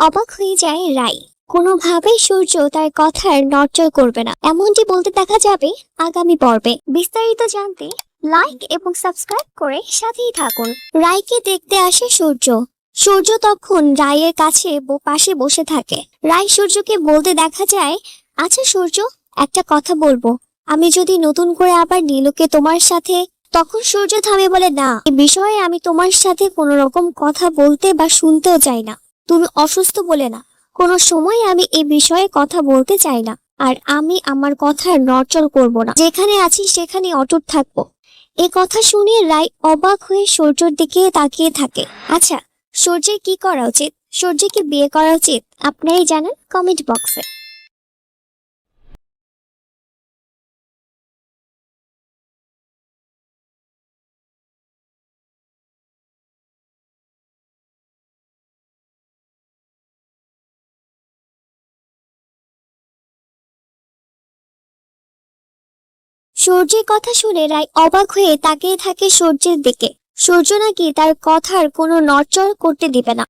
অবাক হয়ে যায় রাই। কোনোভাবেই সূর্য তার কথার নড়চড় করবে না, এমনটি বলতে দেখা যাবে আগামী পর্বে। বিস্তারিত জানতে লাইক এবং সাবস্ক্রাইব করে সাথেই থাকুন। রাইকে দেখতে আসে সূর্য। সূর্য তখন রায়ের কাছে পাশে বসে থাকে। রাই সূর্যকে বলতে দেখা যায়, আচ্ছা সূর্য, একটা কথা বলবো, আমি যদি নতুন করে আবার নীলুকে তোমার সাথে। তখন সূর্য থামে বলে, না, এ বিষয়ে আমি তোমার সাথে কোনো রকম কথা বলতে বা শুনতেও চাই না। তুমি অসুস্থ বলে না, কোনো সময় আমি এ বিষয়ে কথা বলতে চাই না। আর আমি আমার কথার নড়চড় করব না, যেখানে আছি সেখানে অটুট থাকবো। এ কথা শুনে রাই অবাক হয়ে সূর্যের দিকে তাকিয়ে থাকে। আচ্ছা, সূর্যের কি করা উচিত? সূর্যের কি বিয়ে করা উচিত? আপনারাই জানান কমেন্ট বক্সে। সূর্যের কথা শুনে রাই অবাক হয়ে তাকিয়ে থাকে সূর্যের দিকে। সূর্য নাকি তার কথার কোনো নড়চড় করতে দিবে না।